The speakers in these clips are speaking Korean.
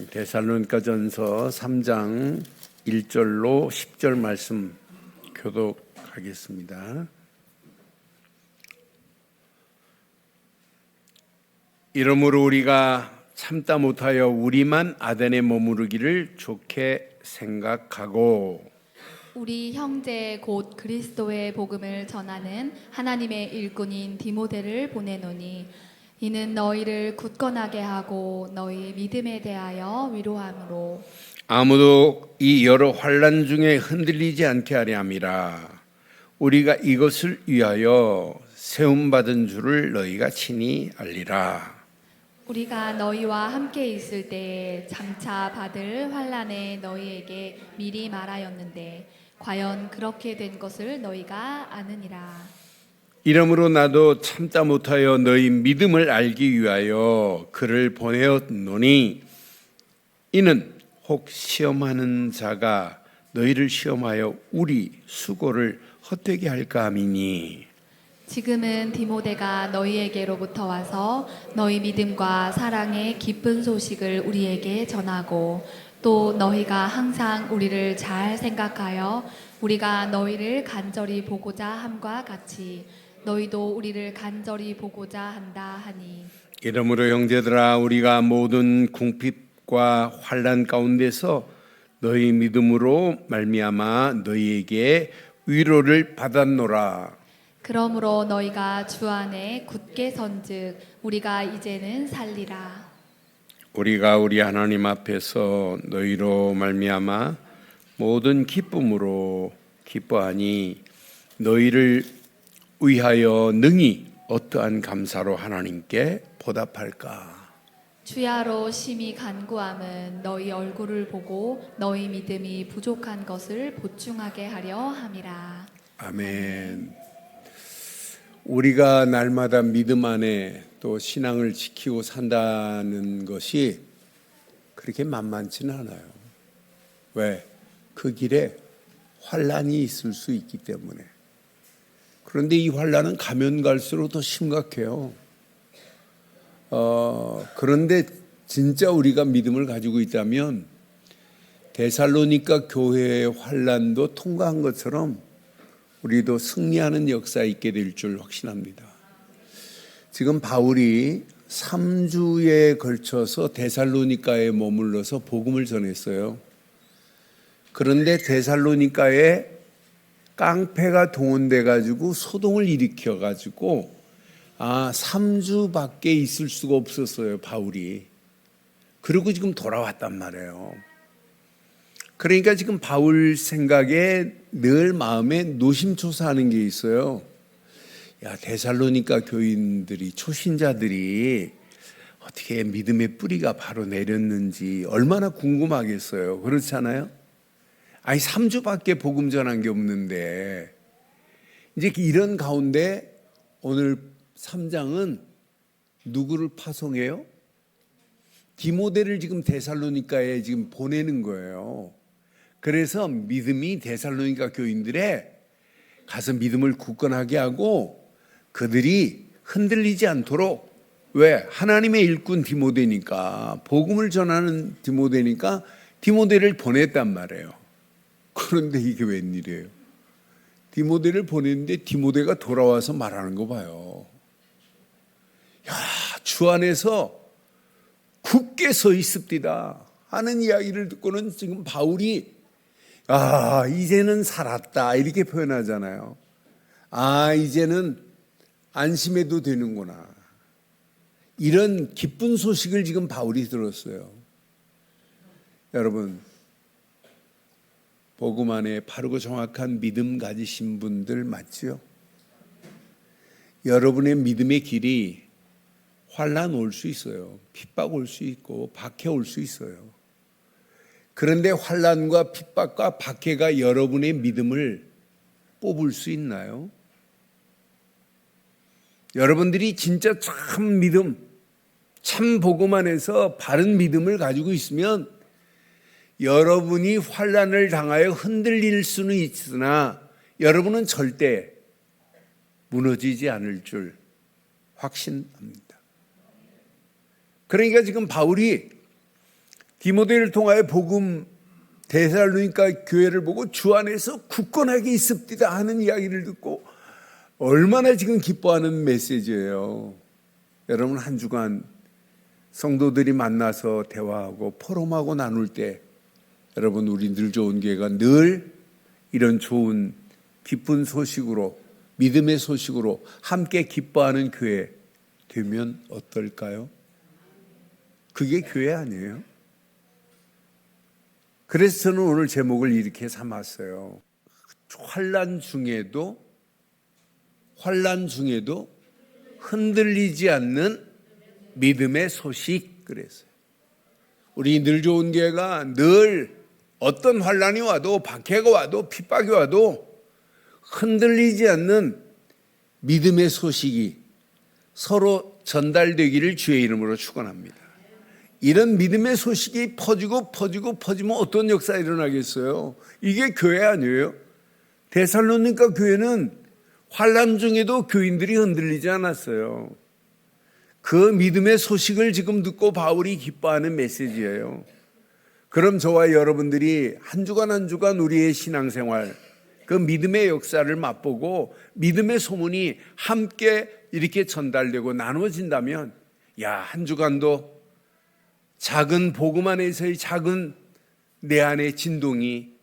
데살로니가전서 3장 1절로 10절 말씀 교독하겠습니다. 이러므로 우리가 참다 못하여 우리만 아덴에 머무르기를 좋게 생각하고 우리 형제 곧 그리스도의 복음을 전하는 하나님의 일꾼인 디모데를 보내노니 이는 너희를 굳건하게 하고 너희 믿음에 대하여 위로함으로 아무도 이 여러 환난 중에 흔들리지 않게 하려 함이라. 우리가 이것을 위하여 세움받은 줄을 너희가 친히 알리라. 우리가 너희와 함께 있을 때에 장차 받을 환난에 너희에게 미리 말하였는데 과연 그렇게 된 것을 너희가 아느니라. 이러므로 나도 참다 못하여 너희 믿음을 알기 위하여 그를 보내었노니 이는 혹 시험하는 자가 너희를 시험하여 우리 수고를 헛되게 할까 함이니. 지금은 디모데가 너희에게로부터 와서 너희 믿음과 사랑의 기쁜 소식을 우리에게 전하고 또 너희가 항상 우리를 잘 생각하여 우리가 너희를 간절히 보고자 함과 같이 너희도 우리를 간절히 보고자 한다 하니. 이러므로 형제들아, 우리가 모든 궁핍과 환난 가운데서 너희 믿음으로 말미암아 너희에게 위로를 받았노라. 그러므로 너희가 주 안에 굳게 선즉 우리가 이제는 살리라. 우리가 우리 하나님 앞에서 너희로 말미암아 모든 기쁨으로 기뻐하니 너희를 위하여 능히 어떠한 감사로 하나님께 보답할까. 주야로 심히 간구함은 너희 얼굴을 보고 너희 믿음이 부족한 것을 보충하게 하려 함이라. 아멘. 우리가 날마다 믿음 안에 또 신앙을 지키고 산다는 것이 그렇게 만만치는 않아요. 왜? 그 길에 환난이 있을 수 있기 때문에. 그런데 이 환난은 가면 갈수록 더 심각해요. 그런데 진짜 우리가 믿음을 가지고 있다면 데살로니가 교회의 환난도 통과한 것처럼 우리도 승리하는 역사에 있게 될 줄 확신합니다. 지금 바울이 3주에 걸쳐서 데살로니가에 머물러서 복음을 전했어요. 그런데 데살로니가에 깡패가 동원돼 가지고 소동을 일으켜 가지고 3주밖에 있을 수가 없었어요, 바울이. 그리고 지금 돌아왔단 말이에요. 그러니까 지금 바울 생각에 늘 마음에 노심초사하는 게 있어요. 야, 데살로니가 교인들이, 초신자들이 어떻게 믿음의 뿌리가 바로 내렸는지 얼마나 궁금하겠어요. 그렇잖아요? 3주밖에 복음 전한 게 없는데. 이제 이런 가운데 오늘 3장은 누구를 파송해요? 디모데를 지금 데살로니가에 지금 보내는 거예요. 그래서 믿음이 데살로니가 교인들의 가서 믿음을 굳건하게 하고 그들이 흔들리지 않도록, 왜? 하나님의 일꾼 디모데니까, 복음을 전하는 디모데니까 디모데를 보냈단 말이에요. 그런데 이게 웬일이에요? 디모데를 보냈는데 디모데가 돌아와서 말하는 거 봐요. 야, 주 안에서 굳게 서 있습니다 하는 이야기를 듣고는 지금 바울이 이제는 살았다 이렇게 표현하잖아요. 이제는 안심해도 되는구나. 이런 기쁜 소식을 지금 바울이 들었어요. 여러분, 복음 안에 바르고 정확한 믿음 가지신 분들 맞지요? 여러분의 믿음의 길이 환난 올 수 있어요. 핍박 올 수 있고 박해 올 수 있어요. 그런데 환난과 핍박과 박해가 여러분의 믿음을 뽑을 수 있나요? 여러분들이 진짜 참 믿음, 참 복음 안에서 바른 믿음을 가지고 있으면 여러분이 환난을 당하여 흔들릴 수는 있으나 여러분은 절대 무너지지 않을 줄 확신합니다. 그러니까 지금 바울이 디모데를 통하여 복음 데살로니가 교회를 보고 주 안에서 굳건하게 있읍디다 하는 이야기를 듣고 얼마나 지금 기뻐하는 메시지예요. 여러분, 한 주간 성도들이 만나서 대화하고 포럼하고 나눌 때 여러분, 우리 늘 좋은 교회가 늘 이런 좋은 기쁜 소식으로, 믿음의 소식으로 함께 기뻐하는 교회 되면 어떨까요? 그게 교회 아니에요? 그래서 저는 오늘 제목을 이렇게 삼았어요. 환난 중에도 흔들리지 않는 믿음의 소식. 그랬어요. 우리 늘 좋은 교회가 늘 어떤 환난이 와도, 박해가 와도, 핍박이 와도 흔들리지 않는 믿음의 소식이 서로 전달되기를 주의 이름으로 축원합니다. 이런 믿음의 소식이 퍼지면 어떤 역사가 일어나겠어요? 이게 교회 아니에요? 데살로니가 교회는 환난 중에도 교인들이 흔들리지 않았어요. 그 믿음의 소식을 지금 듣고 바울이 기뻐하는 메시지예요. 그럼 저와 여러분들이 한 주간 한 주간 우리의 신앙생활, 그 믿음의 역사를 맛보고 믿음의 소문이 함께 이렇게 전달되고 나눠진다면, 야, 한 주간도 작은 복음 안에서의 작은 내 안의 진동이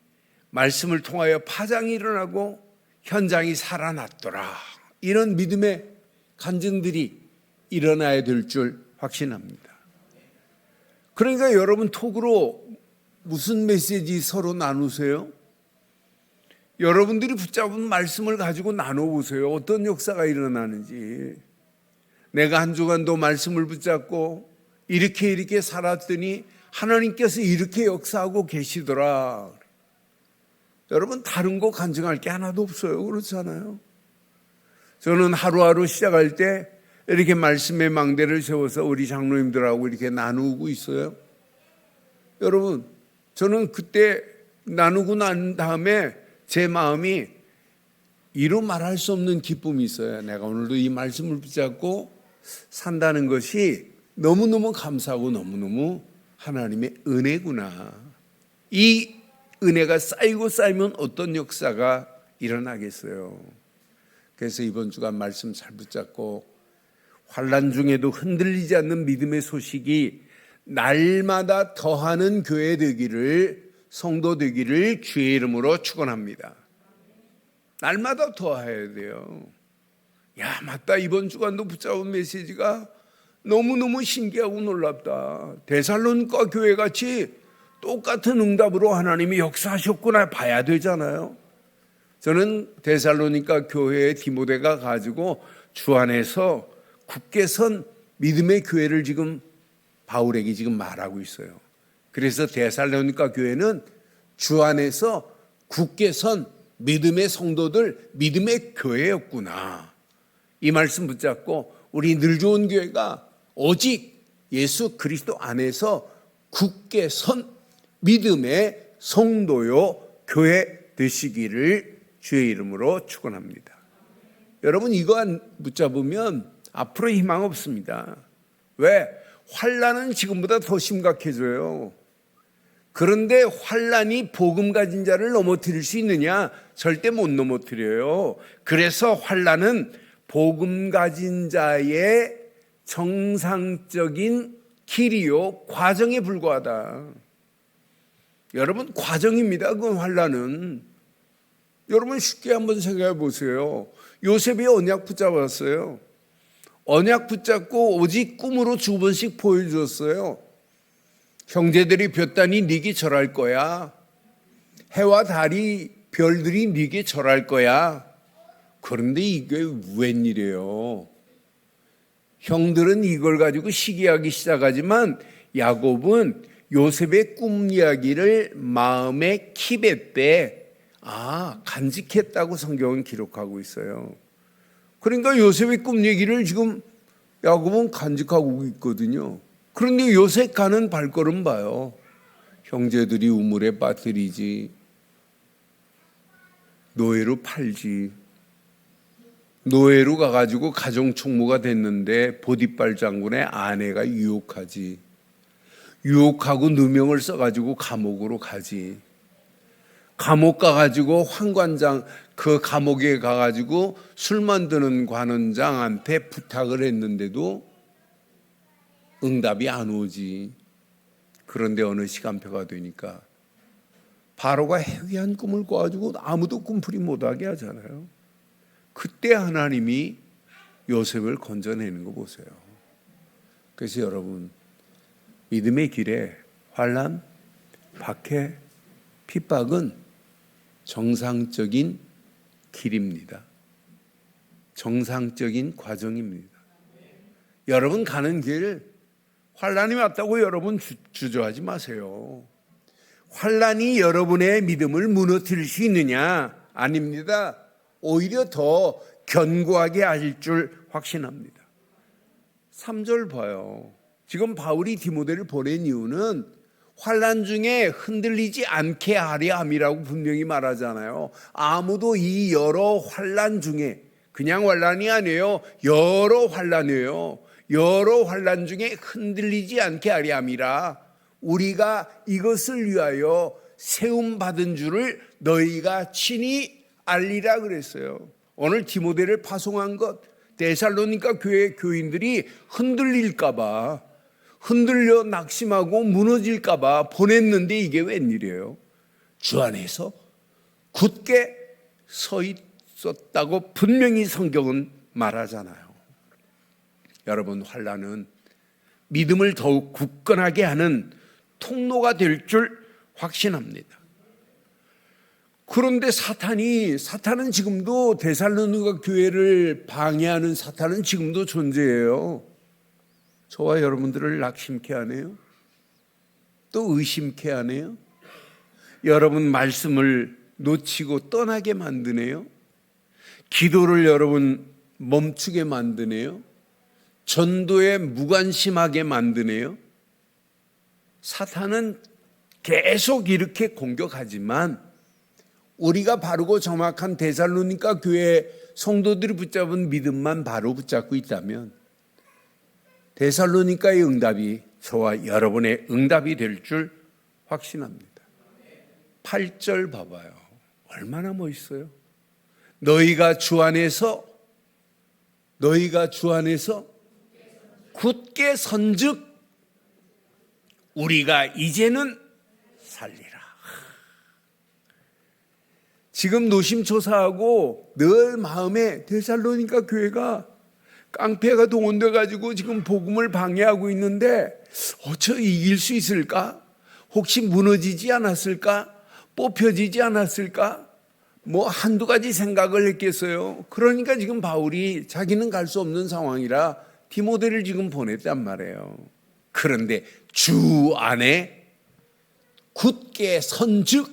말씀을 통하여 파장이 일어나고 현장이 살아났더라. 이런 믿음의 간증들이 일어나야 될 줄 확신합니다. 그러니까 여러분, 톡으로 무슨 메시지 서로 나누세요? 여러분들이 붙잡은 말씀을 가지고 나눠보세요. 어떤 역사가 일어나는지. 내가 한 주간도 말씀을 붙잡고 이렇게 살았더니 하나님께서 이렇게 역사하고 계시더라. 여러분, 다른 거 간증할 게 하나도 없어요. 그렇잖아요. 저는 하루하루 시작할 때 이렇게 말씀의 망대를 세워서 우리 장로님들하고 이렇게 나누고 있어요. 여러분, 저는 그때 나누고 난 다음에 제 마음이 이루 말할 수 없는 기쁨이 있어요. 내가 오늘도 이 말씀을 붙잡고 산다는 것이 너무너무 감사하고 너무너무 하나님의 은혜구나. 이 은혜가 쌓이면 어떤 역사가 일어나겠어요. 그래서 이번 주간 말씀 잘 붙잡고 환난 중에도 흔들리지 않는 믿음의 소식이 날마다 더하는 교회 되기를, 성도 되기를 주의 이름으로 축원합니다. 날마다 더해야 돼요. 야, 맞다. 이번 주간도 붙잡은 메시지가 너무너무 신기하고 놀랍다. 데살로니가 교회같이 똑같은 응답으로 하나님이 역사하셨구나 봐야 되잖아요. 저는 데살로니가 교회의 디모데가 가지고 주 안에서 굳게 선 믿음의 교회를 지금 바울에게 지금 말하고 있어요. 그래서 데살로니가 교회는 주 안에서 굳게 선 믿음의 성도들, 믿음의 교회였구나. 이 말씀 붙잡고 우리 늘 좋은 교회가 오직 예수 그리스도 안에서 굳게 선 믿음의 성도요 교회 되시기를 주의 이름으로 축원합니다. 여러분, 이거 안 붙잡으면 앞으로 희망 없습니다. 왜? 환난은 지금보다 더 심각해져요. 그런데 환난이 복음 가진 자를 넘어뜨릴 수 있느냐? 절대 못 넘어뜨려요. 그래서 환난은 복음 가진 자의 정상적인 길이요, 과정에 불과하다. 여러분, 과정입니다. 그 환난은. 여러분, 쉽게 한번 생각해 보세요. 요셉이 언약 붙잡았어요. 언약 붙잡고 오직 꿈으로 2번씩 보여줬어요. 형제들이 볕단이 네게 절할 거야. 해와 달이 별들이 네게 절할 거야. 그런데 이게 웬일이에요? 형들은 이걸 가지고 시기하기 시작하지만 야곱은 요셉의 꿈 이야기를 마음에 킵했대. 간직했다고 성경은 기록하고 있어요. 그러니까 요셉의 꿈 얘기를 지금 야곱은 간직하고 있거든요. 그런데 요셉 가는 발걸음 봐요. 형제들이 우물에 빠뜨리지, 노예로 팔지, 노예로 가가지고 가정총무가 됐는데 보디발 장군의 아내가 유혹하지, 유혹하고 누명을 써가지고 감옥으로 가지. 감옥 가가지고 환관장 그 감옥에 가가지고 술 만드는 관원장한테 부탁을 했는데도 응답이 안 오지. 그런데 어느 시간표가 되니까 바로가 해괴한 꿈을 꿔가지고 아무도 꿈풀이 못하게 하잖아요. 그때 하나님이 요셉을 건져내는 거 보세요. 그래서 여러분, 믿음의 길에 환난, 박해, 핍박은 정상적인 길입니다. 정상적인 과정입니다. 여러분 가는 길 환난이 왔다고 여러분 주저하지 마세요. 환난이 여러분의 믿음을 무너뜨릴 수 있느냐? 아닙니다. 오히려 더 견고하게 하실 줄 확신합니다. 3절 봐요. 지금 바울이 디모데를 보낸 이유는 환난 중에 흔들리지 않게 하려 함이라고 분명히 말하잖아요. 아무도 이 여러 환난 중에, 그냥 환난이 아니에요. 여러 환난이에요. 여러 환난 중에 흔들리지 않게 하려 함이라. 우리가 이것을 위하여 세움 받은 줄을 너희가 친히 알리라 그랬어요. 오늘 디모데를 파송한 것, 데살로니가 교회 교인들이 흔들릴까 봐, 흔들려 낙심하고 무너질까 봐 보냈는데 이게 웬일이에요? 주 안에서 굳게 서 있었다고 분명히 성경은 말하잖아요. 여러분, 환난은 믿음을 더욱 굳건하게 하는 통로가 될 줄 확신합니다. 그런데 사탄은 지금도 데살로니가 교회를 방해하는 사탄은 지금도 존재해요. 저와 여러분들을 낙심케 하네요. 또 의심케 하네요. 여러분 말씀을 놓치고 떠나게 만드네요. 기도를 여러분 멈추게 만드네요. 전도에 무관심하게 만드네요. 사탄은 계속 이렇게 공격하지만 우리가 바르고 정확한 데살로니가 교회 성도들이 붙잡은 믿음만 바로 붙잡고 있다면 데살로니가의 응답이 저와 여러분의 응답이 될 줄 확신합니다. 8절 봐봐요. 얼마나 멋있어요. 너희가 주 안에서 굳게 선즉 우리가 이제는 살리라. 지금 노심초사하고 늘 마음에 데살로니가 교회가 깡패가 동원돼 가지고 지금 복음을 방해하고 있는데 어쩌 이길 수 있을까? 혹시 무너지지 않았을까? 뽑혀지지 않았을까? 뭐 한두 가지 생각을 했겠어요. 그러니까 지금 바울이 자기는 갈 수 없는 상황이라 디모데를 지금 보냈단 말이에요. 그런데 주 안에 굳게 선즉,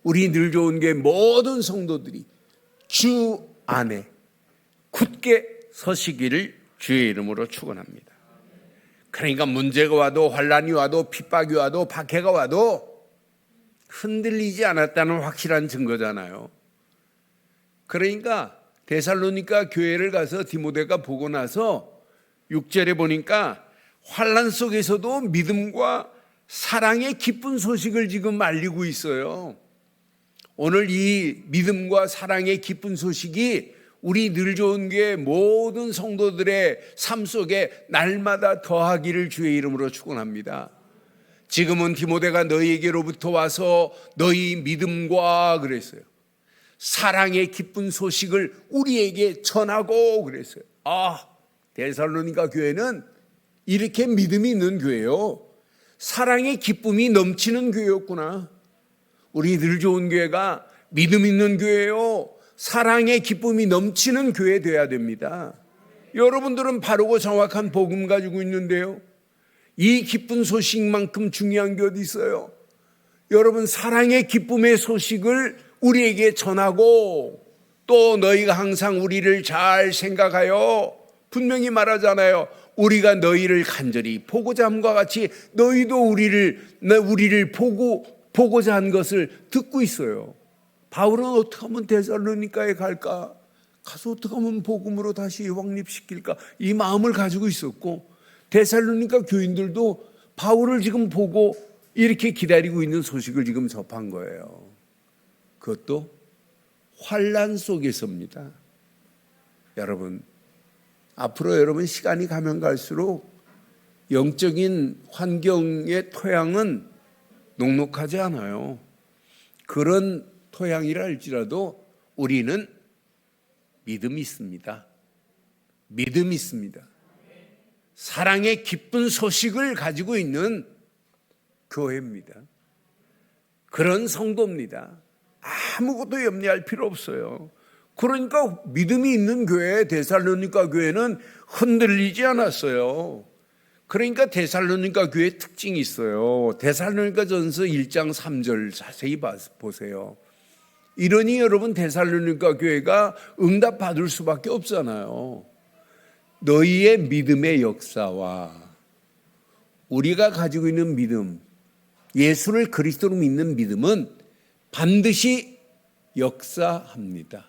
우리 늘 좋은 게 모든 성도들이 주 안에 굳게 서시기를 주의 이름으로 축원합니다. 그러니까 문제가 와도 환난이 와도 핍박이 와도 박해가 와도 흔들리지 않았다는 확실한 증거잖아요. 그러니까 데살로니가 교회를 가서 디모데가 보고 나서 6절에 보니까 환난 속에서도 믿음과 사랑의 기쁜 소식을 지금 알리고 있어요. 오늘 이 믿음과 사랑의 기쁜 소식이 우리 늘 좋은 교회 모든 성도들의 삶 속에 날마다 더하기를 주의 이름으로 축원합니다. 지금은 디모데가 너희에게로부터 와서 너희 믿음과 그랬어요. 사랑의 기쁜 소식을 우리에게 전하고 그랬어요. 데살로니가 교회는 이렇게 믿음이 있는 교회요. 사랑의 기쁨이 넘치는 교회였구나. 우리 늘 좋은 교회가 믿음 있는 교회요. 사랑의 기쁨이 넘치는 교회 되어야 됩니다. 여러분들은 바르고 정확한 복음 가지고 있는데요. 이 기쁜 소식만큼 중요한 게 어디 있어요? 여러분 사랑의 기쁨의 소식을 우리에게 전하고 또 너희가 항상 우리를 잘 생각하여 분명히 말하잖아요. 우리가 너희를 간절히 보고자 함과 같이 너희도 우리를 보고자 한 것을 듣고 있어요. 바울은 어떻게 하면 데살로니가에 갈까? 가서 어떻게 하면 복음으로 다시 확립시킬까? 이 마음을 가지고 있었고 데살로니가 교인들도 바울을 지금 보고 이렇게 기다리고 있는 소식을 지금 접한 거예요. 그것도 환난 속에서입니다. 여러분, 앞으로 여러분 시간이 가면 갈수록 영적인 환경의 토양은 녹록하지 않아요. 그런 토양이라 할지라도 우리는 믿음이 있습니다. 믿음이 있습니다. 사랑의 기쁜 소식을 가지고 있는 교회입니다. 그런 성도입니다. 아무것도 염려할 필요 없어요. 그러니까 믿음이 있는 교회, 데살로니가 교회는 흔들리지 않았어요. 그러니까 데살로니가 교회의 특징이 있어요. 데살로니가전서 1장 3절 자세히 보세요. 이러니 여러분 데살로니가 교회가 응답받을 수밖에 없잖아요. 너희의 믿음의 역사와 우리가 가지고 있는 믿음, 예수를 그리스도로 믿는 믿음은 반드시 역사합니다.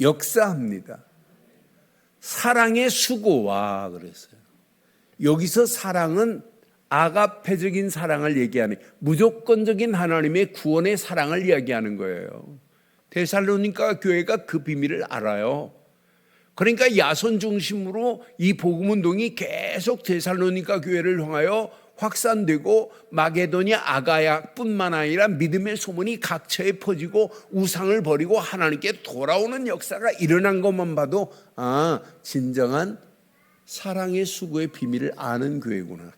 역사합니다. 사랑의 수고와 그랬어요. 여기서 사랑은 아가페적인 사랑을 얘기하는, 무조건적인 하나님의 구원의 사랑을 이야기하는 거예요. 데살로니가 교회가 그 비밀을 알아요. 그러니까 야손 중심으로 이 복음 운동이 계속 데살로니가 교회를 향하여 확산되고 마게도냐 아가야뿐만 아니라 믿음의 소문이 각처에 퍼지고 우상을 버리고 하나님께 돌아오는 역사가 일어난 것만 봐도 진정한 사랑의 수고의 비밀을 아는 교회구나.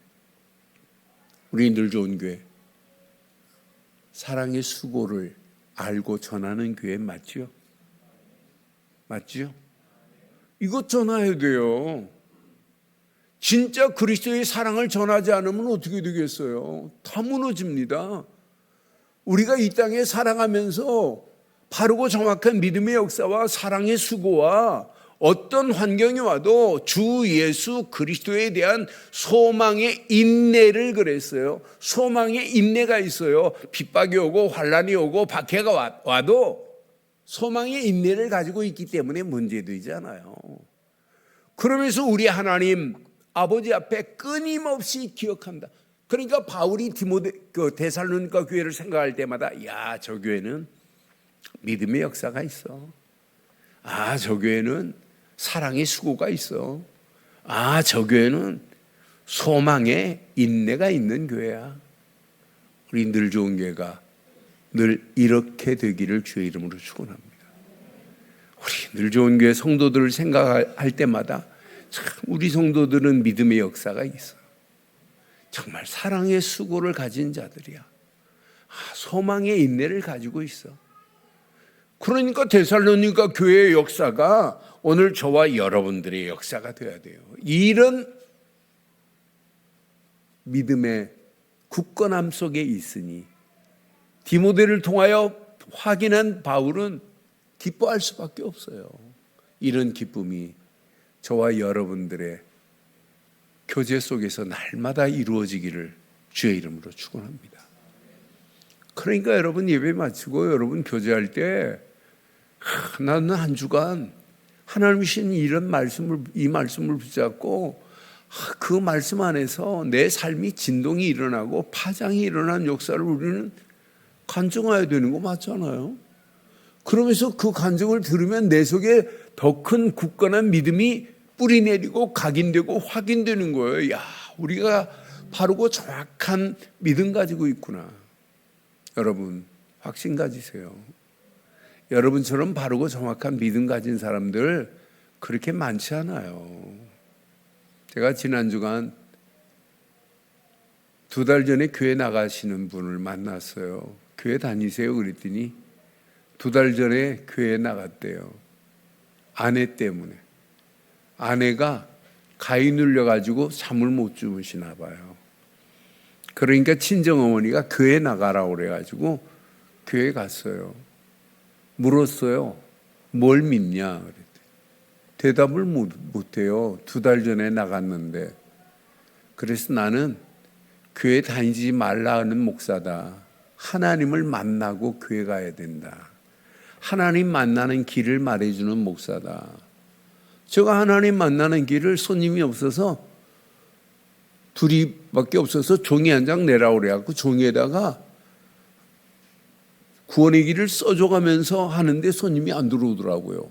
우리 늘 좋은 교회, 사랑의 수고를 알고 전하는 교회 맞죠? 맞죠? 이것 전해야 돼요. 진짜 그리스도의 사랑을 전하지 않으면 어떻게 되겠어요? 다 무너집니다. 우리가 이 땅에 살아가면서 바르고 정확한 믿음의 역사와 사랑의 수고와 어떤 환경이 와도 주 예수 그리스도에 대한 소망의 인내를 그랬어요. 소망의 인내가 있어요. 핍박이 오고 환난이 오고 박해가 와도 소망의 인내를 가지고 있기 때문에 문제되지 않아요. 그러면서 우리 하나님 아버지 앞에 끊임없이 기억한다. 그러니까 바울이 데살로니가 교회를 생각할 때마다 저 교회는 믿음의 역사가 있어. 저 교회는 사랑의 수고가 있어. 저 교회는 소망의 인내가 있는 교회야. 우리 늘 좋은 교회가 늘 이렇게 되기를 주의 이름으로 축원합니다. 우리 늘 좋은 교회 성도들을 생각할 때마다 참 우리 성도들은 믿음의 역사가 있어. 정말 사랑의 수고를 가진 자들이야. 소망의 인내를 가지고 있어. 그러니까 데살로니가 교회의 역사가 오늘 저와 여러분들의 역사가 되어야 돼요. 이런 믿음의 굳건함 속에 있으니 디모데를 통하여 확인한 바울은 기뻐할 수밖에 없어요. 이런 기쁨이 저와 여러분들의 교제 속에서 날마다 이루어지기를 주의 이름으로 축원합니다. 그러니까 여러분 예배 마치고 여러분 교제할 때 나는 한 주간 하나님이 주신 이 말씀을 붙잡고 그 말씀 안에서 내 삶이 진동이 일어나고 파장이 일어난 역사를 우리는 간증해야 되는 거 맞잖아요. 그러면서 그 간증을 들으면 내 속에 더 큰 굳건한 믿음이 뿌리내리고 각인되고 확인되는 거예요. 우리가 바르고 정확한 믿음 가지고 있구나. 여러분 확신 가지세요. 여러분처럼 바르고 정확한 믿음 가진 사람들 그렇게 많지 않아요. 제가 지난 주간 2달 전에 교회 나가시는 분을 만났어요. 교회 다니세요? 그랬더니 2달 전에 교회 나갔대요. 아내 때문에. 아내가 가위 눌려가지고 잠을 못 주무시나 봐요. 그러니까 친정어머니가 교회 나가라고 그래가지고 교회 갔어요. 물었어요. 뭘 믿냐? 그랬더니 대답을 못해요. 2달 전에 나갔는데. 그래서 나는 교회 다니지 말라는 목사다. 하나님을 만나고 교회 가야 된다. 하나님 만나는 길을 말해주는 목사다. 제가 하나님 만나는 길을 손님이 없어서 둘이밖에 없어서 종이 한 장 내라 그래갖고 종이에다가 구원의 길을 써줘가면서 하는데 손님이 안 들어오더라고요.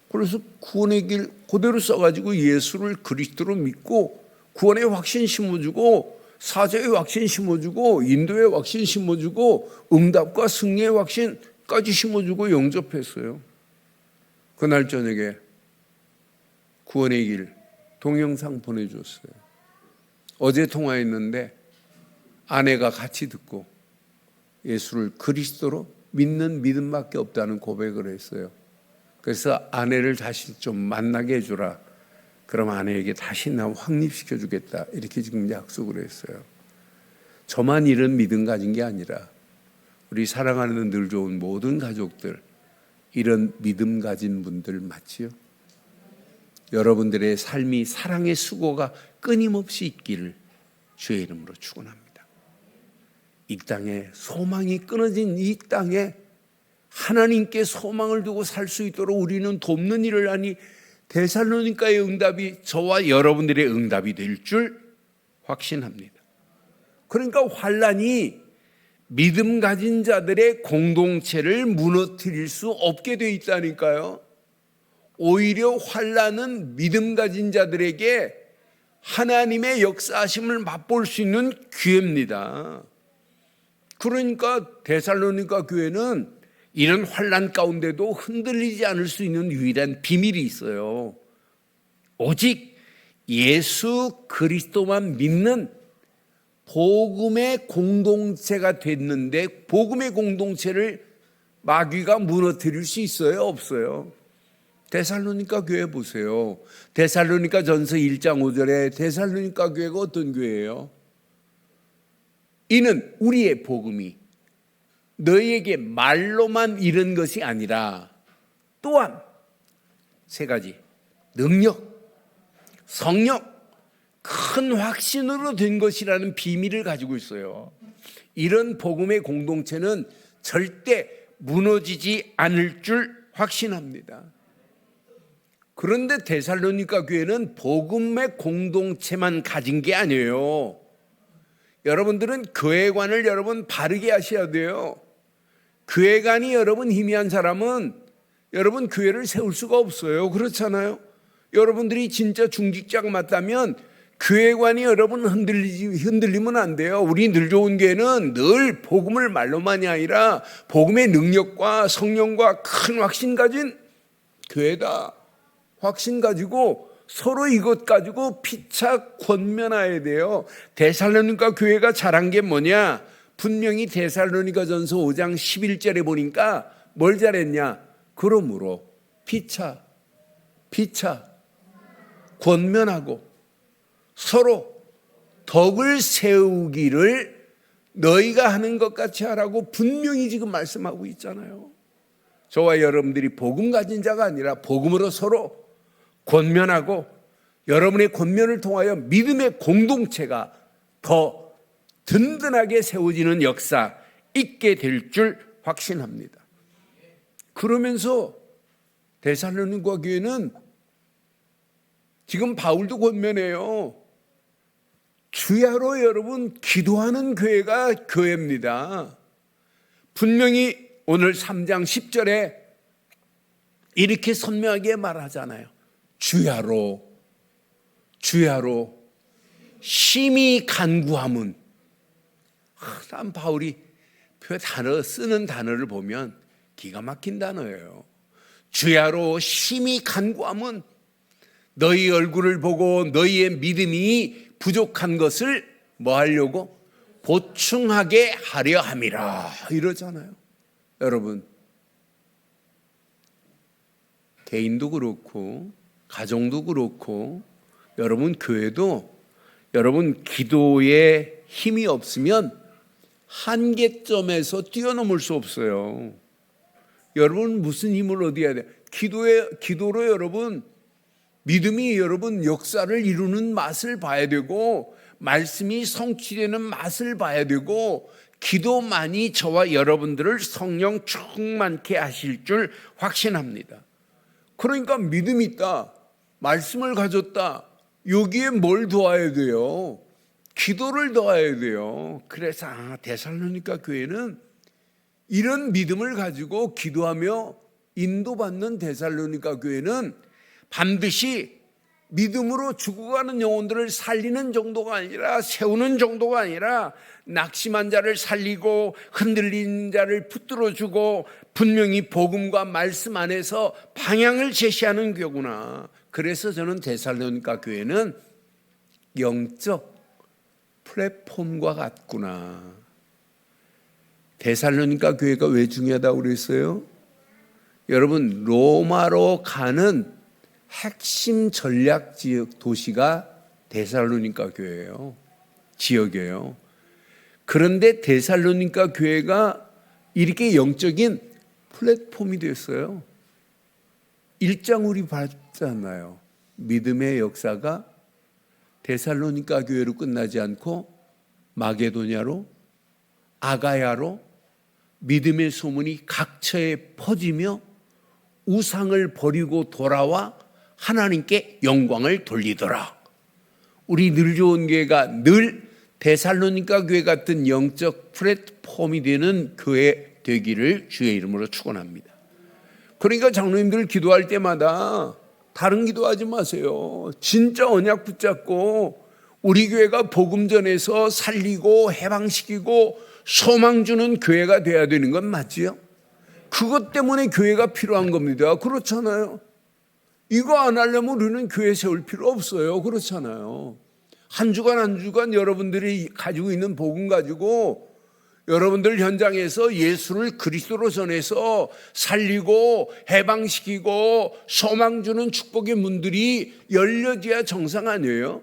그래서 구원의 길 그대로 써가지고 예수를 그리스도로 믿고 구원의 확신 심어주고 사죄의 확신 심어주고 인도의 확신 심어주고 응답과 승리의 확신까지 심어주고 영접했어요. 그날 저녁에 구원의 길 동영상 보내줬어요. 어제 통화했는데 아내가 같이 듣고 예수를 그리스도로 믿는 믿음밖에 없다는 고백을 했어요. 그래서 아내를 다시 좀 만나게 해주라. 그럼 아내에게 다시 나 확립시켜 주겠다. 이렇게 지금 약속을 했어요. 저만 이런 믿음 가진 게 아니라 우리 사랑하는 늘 좋은 모든 가족들 이런 믿음 가진 분들 맞지요? 여러분들의 삶이 사랑의 수고가 끊임없이 있기를 주의 이름으로 축원합니다. 이 땅에 소망이 끊어진 이 땅에 하나님께 소망을 두고 살 수 있도록 우리는 돕는 일을 하니 데살로니가의 응답이 저와 여러분들의 응답이 될 줄 확신합니다. 그러니까 환난이 믿음 가진 자들의 공동체를 무너뜨릴 수 없게 되어 있다니까요. 오히려 환난은 믿음 가진 자들에게 하나님의 역사하심을 맛볼 수 있는 기회입니다. 그러니까 데살로니가 교회는 이런 환난 가운데도 흔들리지 않을 수 있는 유일한 비밀이 있어요. 오직 예수 그리스도만 믿는 복음의 공동체가 됐는데 복음의 공동체를 마귀가 무너뜨릴 수 있어요? 없어요? 데살로니가 교회 보세요. 데살로니가 전서 1장 5절에 데살로니가 교회가 어떤 교회예요? 이는 우리의 복음이 너희에게 말로만 이른 것이 아니라 또한 세 가지 능력, 성령, 큰 확신으로 된 것이라는 비밀을 가지고 있어요. 이런 복음의 공동체는 절대 무너지지 않을 줄 확신합니다. 그런데 데살로니가 교회는 복음의 공동체만 가진 게 아니에요. 여러분들은 교회관을 여러분 바르게 하셔야 돼요. 교회관이 여러분 희미한 사람은 여러분 교회를 세울 수가 없어요. 그렇잖아요. 여러분들이 진짜 중직자가 맞다면 교회관이 여러분 흔들리면 안 돼요. 우리 늘 좋은 교회는 늘 복음을 말로만이 아니라 복음의 능력과 성령과 큰 확신 가진 교회다. 확신 가지고 서로 이것 가지고 피차 권면해야 돼요. 데살로니가 교회가 잘한 게 뭐냐? 분명히 데살로니가전서 5장 11절에 보니까 뭘 잘했냐? 그러므로 피차 권면하고 서로 덕을 세우기를 너희가 하는 것 같이 하라고 분명히 지금 말씀하고 있잖아요. 저와 여러분들이 복음 가진 자가 아니라 복음으로 서로 권면하고 여러분의 권면을 통하여 믿음의 공동체가 더 든든하게 세워지는 역사 있게 될 줄 확신합니다. 그러면서 데살로니가 교회는 지금 바울도 권면해요. 주야로 여러분 기도하는 교회가 교회입니다. 분명히 오늘 3장 10절에 이렇게 선명하게 말하잖아요. 주야로 심히 간구함은 참 바울이 단어 쓰는 단어를 보면 기가 막힌 단어예요. 주야로 심히 간구함은 너희 얼굴을 보고 너희의 믿음이 부족한 것을 뭐 하려고? 보충하게 하려 함이라 이러잖아요. 여러분 개인도 그렇고 가정도 그렇고 여러분 교회도 여러분 기도에 힘이 없으면 한계점에서 뛰어넘을 수 없어요. 여러분 무슨 힘을 얻어야 돼요? 기도로 여러분 믿음이 여러분 역사를 이루는 맛을 봐야 되고 말씀이 성취되는 맛을 봐야 되고 기도만이 저와 여러분들을 성령 충만케 하실 줄 확신합니다. 그러니까 믿음이 있다, 말씀을 가졌다, 여기에 뭘 도와야 돼요? 기도를 더해야 돼요. 그래서 데살로니가 교회는 이런 믿음을 가지고 기도하며 인도받는 데살로니가 교회는 반드시 믿음으로 죽어가는 영혼들을 살리는 정도가 아니라, 세우는 정도가 아니라, 낙심한 자를 살리고 흔들린 자를 붙들어주고 분명히 복음과 말씀 안에서 방향을 제시하는 교구나. 그래서 저는 데살로니가 교회는 영적 플랫폼과 같구나. 데살로니가 교회가 왜 중요하다고 그랬어요? 여러분, 로마로 가는 핵심 전략 지역 도시가 데살로니가 교회예요. 지역이에요. 그런데 데살로니가 교회가 이렇게 영적인 플랫폼이 됐어요. 1장 우리 봤잖아요. 믿음의 역사가 데살로니가 교회로 끝나지 않고 마게도냐로, 아가야로 믿음의 소문이 각처에 퍼지며 우상을 버리고 돌아와 하나님께 영광을 돌리더라. 우리 늘 좋은 교회가 늘 데살로니가 교회 같은 영적 플랫폼이 되는 교회 되기를 주의 이름으로 축원합니다. 그러니까 장로님들 기도할 때마다 다른 기도하지 마세요. 진짜 언약 붙잡고 우리 교회가 복음 전에서 살리고 해방시키고 소망 주는 교회가 돼야 되는 건 맞지요? 그것 때문에 교회가 필요한 겁니다. 그렇잖아요. 이거 안 하려면 우리는 교회 세울 필요 없어요. 그렇잖아요. 한 주간 한 주간 여러분들이 가지고 있는 복음 가지고 여러분들 현장에서 예수를 그리스도로 전해서 살리고 해방시키고 소망 주는 축복의 문들이 열려져야 정상 아니에요?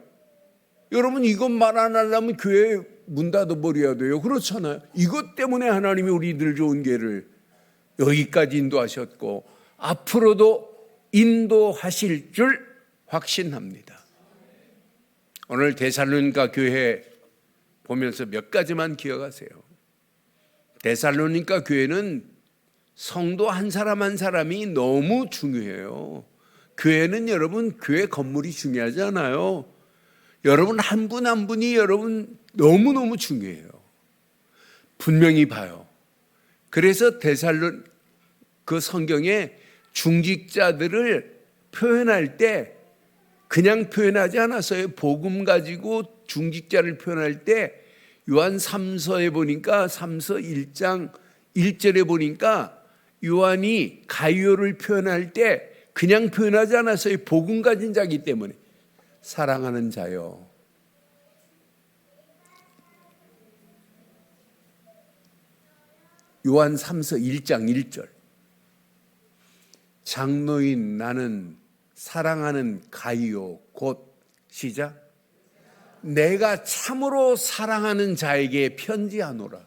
여러분, 이것 말 안 하려면 교회 문 닫아버려야 돼요. 그렇잖아요. 이것 때문에 하나님이 우리들 좋은 교회를 여기까지 인도하셨고 앞으로도 인도하실 줄 확신합니다. 오늘 데살로니가 교회 보면서 몇 가지만 기억하세요. 데살로니가 교회는 성도 한 사람 한 사람이 너무 중요해요. 교회는 여러분, 교회 건물이 중요하지 않아요. 여러분 한 분 한 분이 여러분 너무너무 중요해요. 분명히 봐요. 그래서 그 성경에 중직자들을 표현할 때 그냥 표현하지 않았어요. 복음 가지고 중직자를 표현할 때 요한 3서에 보니까 3서 1장 1절에 보니까 요한이 가이오를 표현할 때 그냥 표현하지 않았어요. 복음 가진 자이기 때문에. 사랑하는 자요. 요한 3서 1장 1절. 장로인 나는 사랑하는 가이오 곧 시작. 내가 참으로 사랑하는 자에게 편지하노라.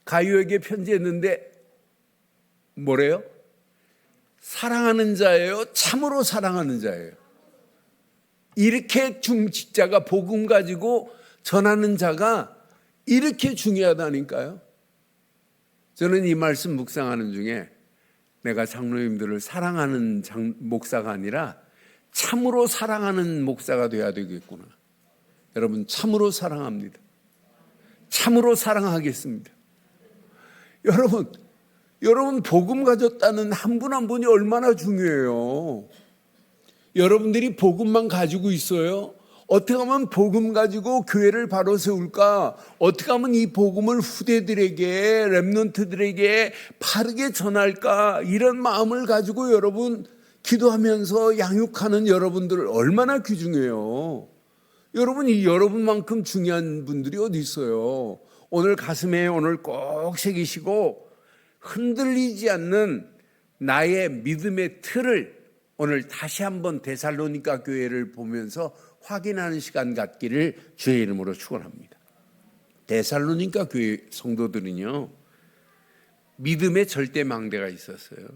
가이오에게 편지했는데 뭐래요? 사랑하는 자예요? 참으로 사랑하는 자예요? 이렇게 중직자가 복음 가지고 전하는 자가 이렇게 중요하다니까요. 저는 이 말씀 묵상하는 중에 내가 장로님들을 사랑하는 목사가 아니라 참으로 사랑하는 목사가 돼야 되겠구나. 여러분, 참으로 사랑합니다. 참으로 사랑하겠습니다. 여러분 복음 가졌다는 한 분 한 분이 얼마나 중요해요. 여러분들이 복음만 가지고 있어요. 어떻게 하면 복음 가지고 교회를 바로 세울까? 어떻게 하면 이 복음을 후대들에게, 렘넌트들에게 바르게 전할까? 이런 마음을 가지고 여러분 기도하면서 양육하는 여러분들 얼마나 귀중해요. 여러분이 여러분만큼 중요한 분들이 어디 있어요. 오늘 가슴에 오늘 꼭 새기시고 흔들리지 않는 나의 믿음의 틀을 오늘 다시 한번 데살로니가 교회를 보면서 확인하는 시간 갖기를 주의 이름으로 축원합니다. 데살로니가 교회 성도들은요, 믿음의 절대 망대가 있었어요.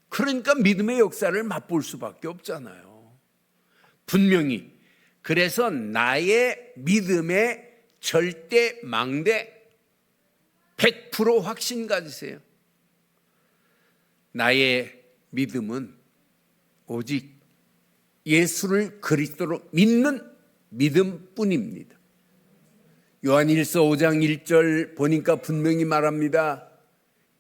그러니까 믿음의 역사를 맛볼 수밖에 없잖아요. 분명히. 그래서 나의 믿음의 절대 망대 100% 확신 가지세요. 나의 믿음은 오직 예수를 그리스도로 믿는 믿음뿐입니다. 요한일서 5장 1절 보니까 분명히 말합니다.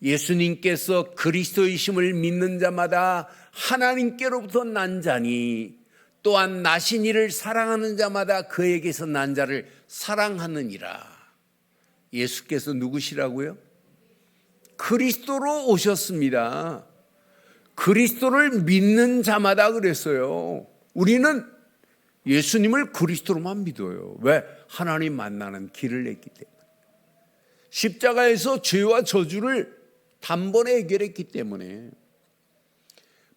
예수님께서 그리스도이심을 믿는 자마다 하나님께로부터 난 자니 또한 나신 이를 사랑하는 자마다 그에게서 난 자를 사랑하느니라. 예수께서 누구시라고요? 그리스도로 오셨습니다. 그리스도를 믿는 자마다 그랬어요. 우리는 예수님을 그리스도로만 믿어요. 왜? 하나님 만나는 길을 냈기 때문에. 십자가에서 죄와 저주를 단번에 해결했기 때문에,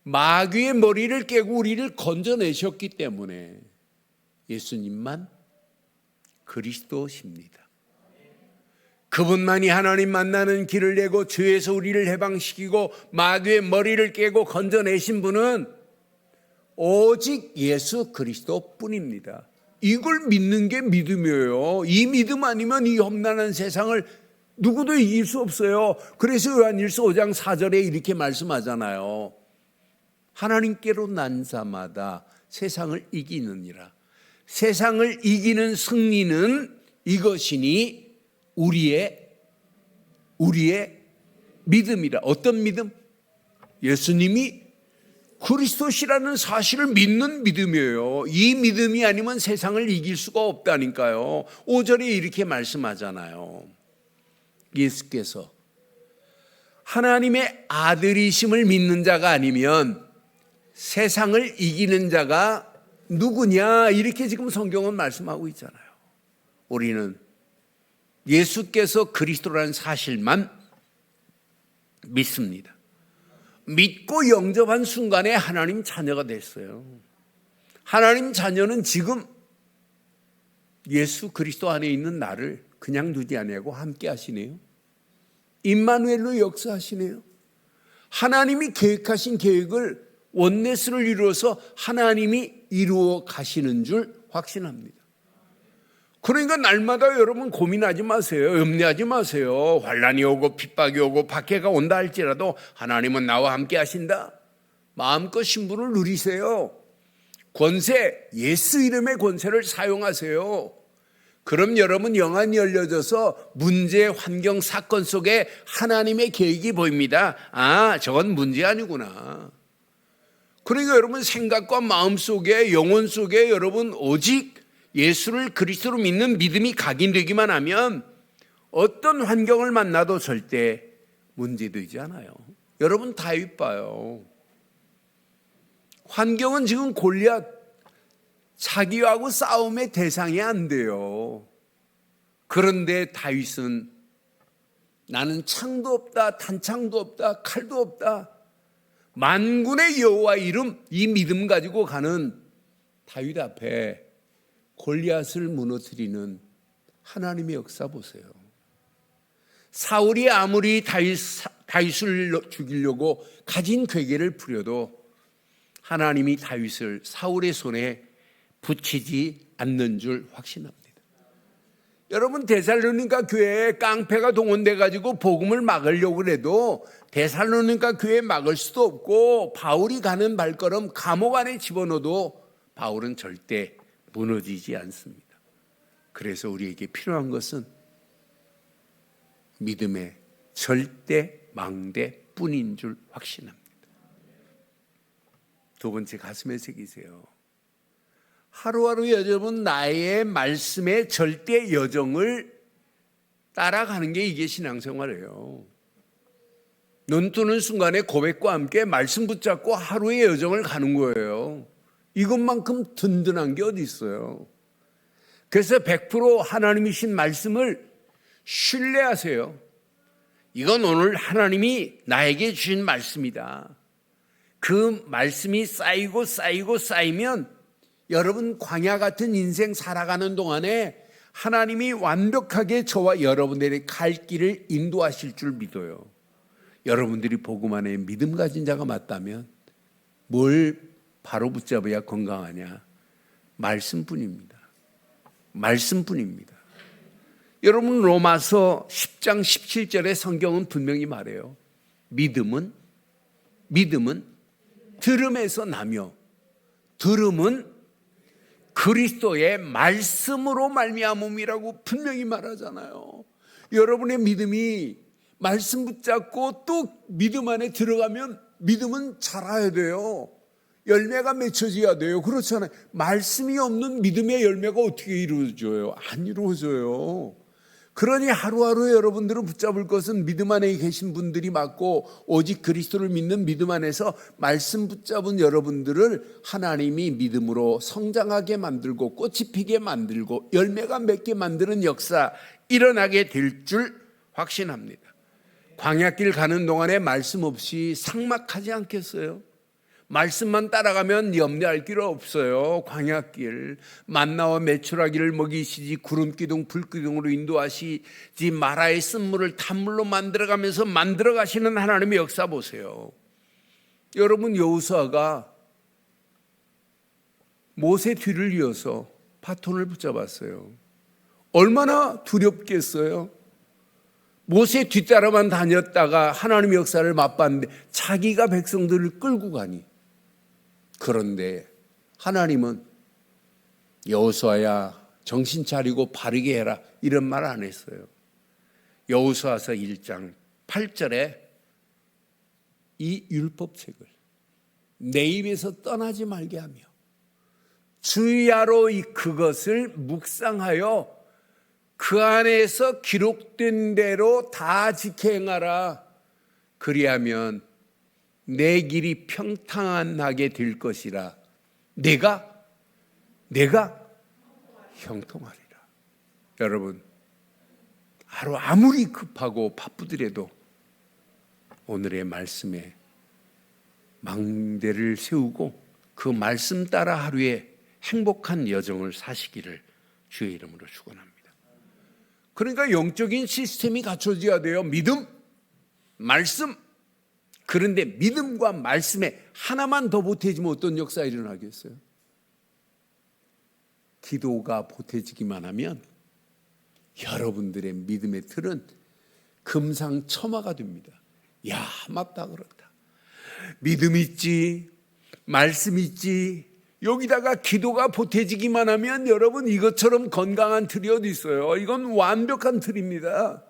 마귀의 머리를 깨고 우리를 건져내셨기 때문에 예수님만 그리스도십니다. 그분만이 하나님 만나는 길을 내고 죄에서 우리를 해방시키고 마귀의 머리를 깨고 건져내신 분은 오직 예수 그리스도뿐입니다. 이걸 믿는 게 믿음이에요. 이 믿음 아니면 이 험난한 세상을 누구도 이길 수 없어요. 그래서 요한일서 5장 4절에 이렇게 말씀하잖아요. 하나님께로 난 자마다 세상을 이기느니라. 세상을 이기는 승리는 이것이니 우리의 믿음이라. 어떤 믿음? 예수님이 그리스도시라는 사실을 믿는 믿음이에요. 이 믿음이 아니면 세상을 이길 수가 없다니까요. 5절에 이렇게 말씀하잖아요. 예수께서 하나님의 아들이심을 믿는 자가 아니면 세상을 이기는 자가 누구냐, 이렇게 지금 성경은 말씀하고 있잖아요. 우리는 예수께서 그리스도라는 사실만 믿습니다. 믿고 영접한 순간에 하나님 자녀가 됐어요. 하나님 자녀는 지금 예수 그리스도 안에 있는 나를 그냥 두지 아니하고 함께 하시네요. 임마누엘로 역사하시네요. 하나님이 계획하신 계획을 원네스를 이루어서 하나님이 이루어 가시는 줄 확신합니다. 그러니까 날마다 여러분 고민하지 마세요. 염려하지 마세요. 환난이 오고 핍박이 오고 박해가 온다 할지라도 하나님은 나와 함께 하신다. 마음껏 신분을 누리세요. 권세, 예수 이름의 권세를 사용하세요. 그럼 여러분 영안이 열려져서 문제, 환경, 사건 속에 하나님의 계획이 보입니다. 아, 저건 문제 아니구나. 그러니까 여러분 생각과 마음 속에, 영혼 속에 여러분 오직 예수를 그리스도로 믿는 믿음이 각인되기만 하면 어떤 환경을 만나도 절대 문제되지 않아요. 여러분 다윗 봐요. 환경은 지금 골리앗 자기하고 싸움의 대상이 안 돼요. 그런데 다윗은 나는 창도 없다, 단창도 없다, 칼도 없다, 만군의 여호와 이름, 이 믿음 가지고 가는 다윗 앞에 골리앗을 무너뜨리는 하나님의 역사 보세요. 사울이 아무리 다윗을 죽이려고 가진 괴계를 부려도 하나님이 다윗을 사울의 손에 붙이지 않는 줄 확신합니다. 여러분 데살로니가 교회에 깡패가 동원돼 가지고 복음을 막으려고 해도 데살로니가 교회에 막을 수도 없고, 바울이 가는 발걸음 감옥 안에 집어넣어도 바울은 절대 무너지지 않습니다. 그래서 우리에게 필요한 것은 믿음의 절대 망대뿐인 줄 확신합니다. 두 번째, 가슴에 새기세요. 하루하루 여러분 나의 말씀의 절대 여정을 따라가는 게 이게 신앙생활이에요. 눈 뜨는 순간에 고백과 함께 말씀 붙잡고 하루의 여정을 가는 거예요. 이것만큼 든든한 게 어디 있어요. 그래서 100% 하나님이신 말씀을 신뢰하세요. 이건 오늘 하나님이 나에게 주신 말씀이다. 그 말씀이 쌓이고 쌓이고 쌓이면 여러분 광야 같은 인생 살아가는 동안에 하나님이 완벽하게 저와 여러분들의 갈 길을 인도하실 줄 믿어요. 여러분들이 복음 안에 믿음 가진 자가 맞다면 뭘 바로 붙잡아야 건강하냐? 말씀뿐입니다. 말씀뿐입니다. 여러분 로마서 10장 17절에 성경은 분명히 말해요. 믿음은 들음에서 나며 들음은 그리스도의 말씀으로 말미암음이라고 분명히 말하잖아요. 여러분의 믿음이 말씀 붙잡고 또 믿음 안에 들어가면 믿음은 자라야 돼요. 열매가 맺혀져야 돼요. 그렇잖아요. 말씀이 없는 믿음의 열매가 어떻게 이루어져요? 안 이루어져요. 그러니 하루하루 여러분들은 붙잡을 것은 믿음 안에 계신 분들이 맞고, 오직 그리스도를 믿는 믿음 안에서 말씀 붙잡은 여러분들을 하나님이 믿음으로 성장하게 만들고 꽃이 피게 만들고 열매가 맺게 만드는 역사 일어나게 될 줄 확신합니다. 광야길 가는 동안에 말씀 없이 삭막하지 않겠어요? 말씀만 따라가면 염려할 길 없어요. 광야길 만나와 메추라기를 먹이시지 구름기둥 불기둥으로 인도하시지 마라의 쓴물을 탄물로 만들어가면서 만들어가시는 하나님의 역사 보세요. 여러분, 여호수아가 모세 뒤를 이어서 바톤을 붙잡았어요. 얼마나 두렵겠어요? 모세 뒤따라만 다녔다가 하나님의 역사를 맛봤는데 자기가 백성들을 끌고 가니. 그런데 하나님은 여호수아야 정신 차리고 바르게 해라 이런 말 안 했어요. 여호수아서 1장 8절에 이 율법책을 내 입에서 떠나지 말게 하며 주야로 그것을 묵상하여 그 안에서 기록된 대로 다 지켜 행하라. 그리하면 내 길이 평탄하게 될 것이라. 내가 형통하리라. 여러분, 하루 아무리 급하고 바쁘더라도 오늘의 말씀에 망대를 세우고 그 말씀 따라 하루에 행복한 여정을 사시기를 주의 이름으로 축원합니다. 그러니까 영적인 시스템이 갖춰져야 돼요. 믿음, 말씀. 그런데 믿음과 말씀에 하나만 더 보태지면 어떤 역사가 일어나겠어요? 기도가 보태지기만 하면 여러분들의 믿음의 틀은 금상첨화가 됩니다. 야, 맞다 그렇다. 믿음 있지, 말씀 있지, 여기다가 기도가 보태지기만 하면 여러분, 이것처럼 건강한 틀이 어디 있어요? 이건 완벽한 틀입니다.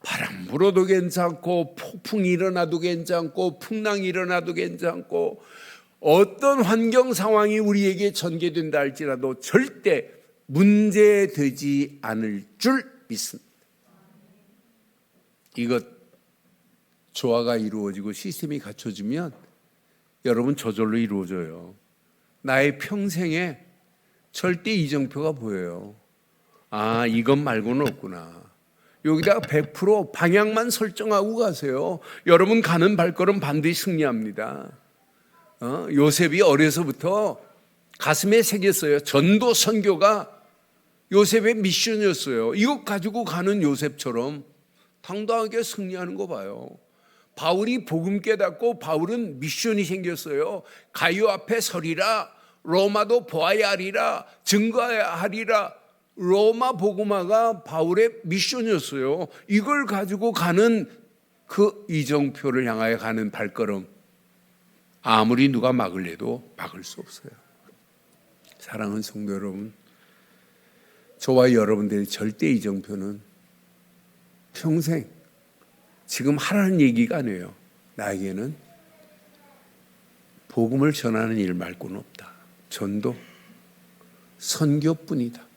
바람 불어도 괜찮고 폭풍이 일어나도 괜찮고 풍랑이 일어나도 괜찮고 어떤 환경 상황이 우리에게 전개된다 할지라도 절대 문제되지 않을 줄 믿습니다. 이것 조화가 이루어지고 시스템이 갖춰지면 여러분 저절로 이루어져요. 나의 평생에 절대 이정표가 보여요. 아, 이것 말고는 없구나. 여기다가 100% 방향만 설정하고 가세요. 여러분 가는 발걸음 반드시 승리합니다. 요셉이 어려서부터 가슴에 새겼어요. 전도 선교가 요셉의 미션이었어요. 이것 가지고 가는 요셉처럼 당당하게 승리하는 거 봐요. 바울이 복음 깨닫고 바울은 미션이 생겼어요. 가이오 앞에 서리라, 로마도 보아야 하리라, 증거해야 하리라. 로마 복음화가 바울의 미션이었어요. 이걸 가지고 가는 그 이정표를 향하여 가는 발걸음, 아무리 누가 막으려도 막을 수 없어요. 사랑하는 성도 여러분, 저와 여러분들의 절대 이정표는 평생 지금 하라는 얘기가 아니에요. 나에게는 복음을 전하는 일 말고는 없다. 전도, 선교뿐이다.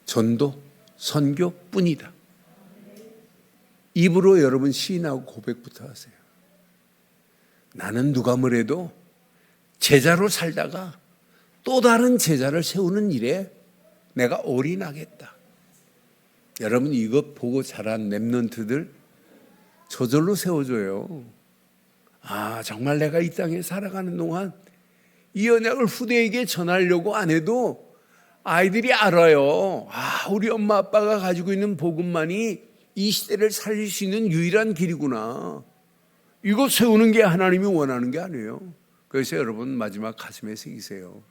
전도, 선교뿐이다. 입으로 여러분 시인하고 고백부터 하세요. 나는 누가 뭐래도 제자로 살다가 또 다른 제자를 세우는 일에 내가 올인하겠다. 여러분, 이것 보고 자란 랩런트들 저절로 세워줘요. 아, 정말 내가 이 땅에 살아가는 동안 이 언약을 후대에게 전하려고 안 해도 아이들이 알아요. 아, 우리 엄마 아빠가 가지고 있는 복음만이 이 시대를 살릴 수 있는 유일한 길이구나. 이거 세우는 게 하나님이 원하는 게 아니에요. 그래서 여러분, 마지막 가슴에 새기세요.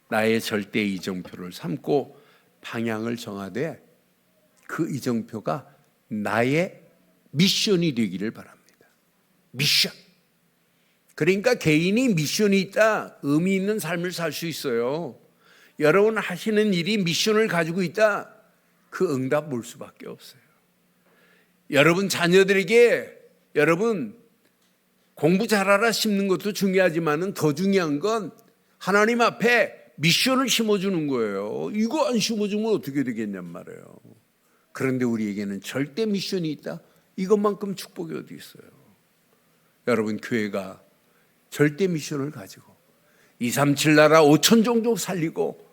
나의 절대 이정표를 삼고 방향을 정하되 그 이정표가 나의 미션이 되기를 바랍니다. 미션. 그러니까 개인이 미션이 있다, 의미 있는 삶을 살 수 있어요. 여러분 하시는 일이 미션을 가지고 있다, 그 응답 올 수밖에 없어요. 여러분 자녀들에게 여러분 공부 잘하라 심는 것도 중요하지만 더 중요한 건 하나님 앞에 미션을 심어주는 거예요. 이거 안 심어주면 어떻게 되겠냔 말이에요. 그런데 우리에게는 절대 미션이 있다, 이것만큼 축복이 어디 있어요. 여러분 교회가 절대 미션을 가지고 237 나라 5천 종족 살리고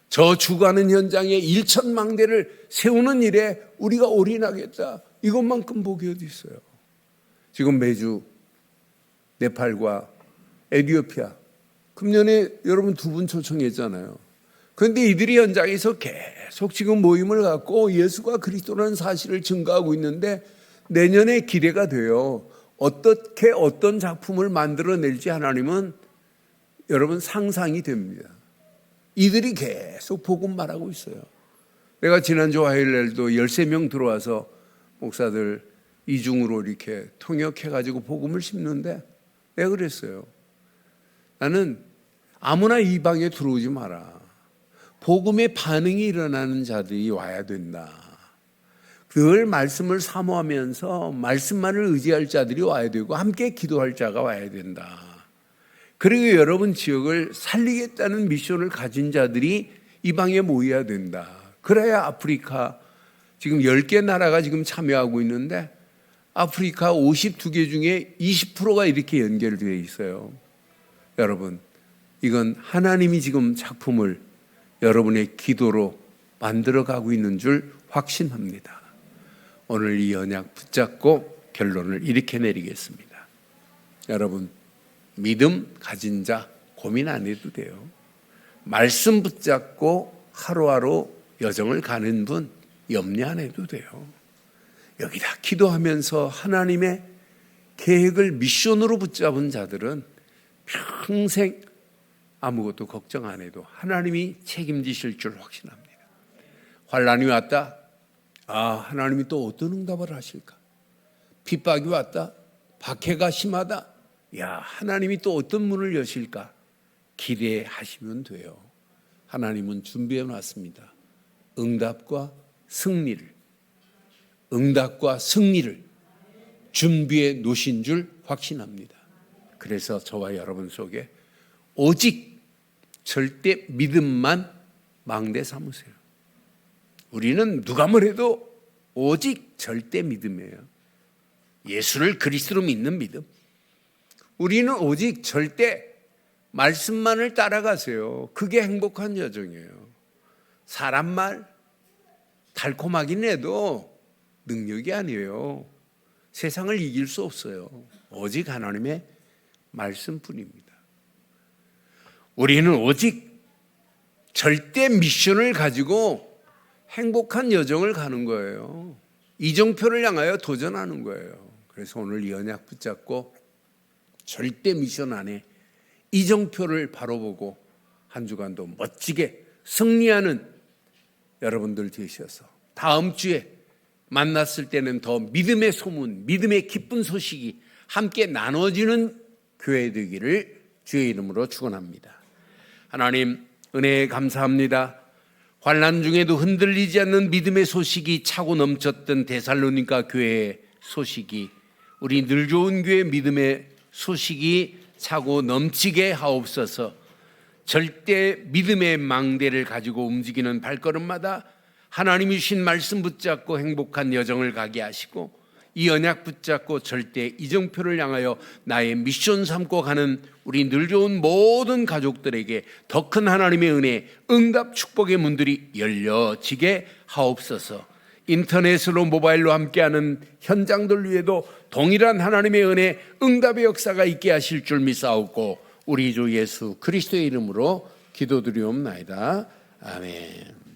저 죽어가는 현장에 1천망대를 세우는 일에 우리가 올인하겠다, 이것만큼 복이 어디 있어요. 지금 매주 네팔과 에티오피아 금년에 여러분 2분 초청했잖아요. 그런데 이들이 현장에서 계속 지금 모임을 갖고 예수가 그리스도라는 사실을 증거하고 있는데 내년에 기대가 돼요. 어떻게 어떤 작품을 만들어낼지 하나님은 여러분 상상이 됩니다. 이들이 계속 복음 말하고 있어요. 내가 지난주 화요일날도 13명 들어와서 목사들 이중으로 이렇게 통역해가지고 복음을 심는데 내가 그랬어요. 나는 아무나 이 방에 들어오지 마라. 복음의 반응이 일어나는 자들이 와야 된다. 늘 말씀을 사모하면서 말씀만을 의지할 자들이 와야 되고 함께 기도할 자가 와야 된다. 그리고 여러분 지역을 살리겠다는 미션을 가진 자들이 이 방에 모여야 된다. 그래야 아프리카 지금 10개 나라가 지금 참여하고 있는데 아프리카 52개 중에 20%가 이렇게 연결되어 있어요. 여러분 이건 하나님이 지금 작품을 여러분의 기도로 만들어가고 있는 줄 확신합니다. 오늘 이 언약 붙잡고 결론을 이렇게 내리겠습니다. 여러분 믿음 가진 자 고민 안 해도 돼요. 말씀 붙잡고 하루하루 여정을 가는 분 염려 안 해도 돼요. 여기다 기도하면서 하나님의 계획을 미션으로 붙잡은 자들은 평생 아무것도 걱정 안 해도 하나님이 책임지실 줄 확신합니다. 환난이 왔다, 하나님이 또 어떤 응답을 하실까? 핍박이 왔다, 박해가 심하다, 하나님이 또 어떤 문을 여실까? 기대하시면 돼요. 하나님은 준비해 놨습니다. 응답과 승리를 준비해 놓으신 줄 확신합니다. 그래서 저와 여러분 속에 오직 절대 믿음만 망대 삼으세요. 우리는 누가 뭐래도 오직 절대 믿음이에요. 예수를 그리스도로 믿는 믿음. 우리는 오직 절대 말씀만을 따라가세요. 그게 행복한 여정이에요. 사람 말 달콤하긴 해도 능력이 아니에요. 세상을 이길 수 없어요. 오직 하나님의 말씀뿐입니다. 우리는 오직 절대 미션을 가지고 행복한 여정을 가는 거예요. 이정표를 향하여 도전하는 거예요. 그래서 오늘 이 언약 붙잡고 절대 미션 안에 이정표를 바로 보고 한 주간도 멋지게 승리하는 여러분들 되셔서 다음 주에 만났을 때는 더 믿음의 소문, 믿음의 기쁜 소식이 함께 나눠지는 교회 되기를 주의 이름으로 축원합니다. 하나님 은혜에 감사합니다. 환난 중에도 흔들리지 않는 믿음의 소식이 차고 넘쳤던 데살로니가 교회의 소식이 우리 늘 좋은 교회 믿음의 소식이 차고 넘치게 하옵소서. 절대 믿음의 망대를 가지고 움직이는 발걸음마다 하나님이 주신 말씀 붙잡고 행복한 여정을 가게 하시고 이 언약 붙잡고 절대 이정표를 향하여 나의 미션 삼고 가는 우리 늘 좋은 모든 가족들에게 더 큰 하나님의 은혜, 응답 축복의 문들이 열려지게 하옵소서. 인터넷으로 모바일로 함께하는 현장들 위에도 동일한 하나님의 은혜, 응답의 역사가 있게 하실 줄 믿사옵고 우리 주 예수 그리스도의 이름으로 기도드리옵나이다. 아멘.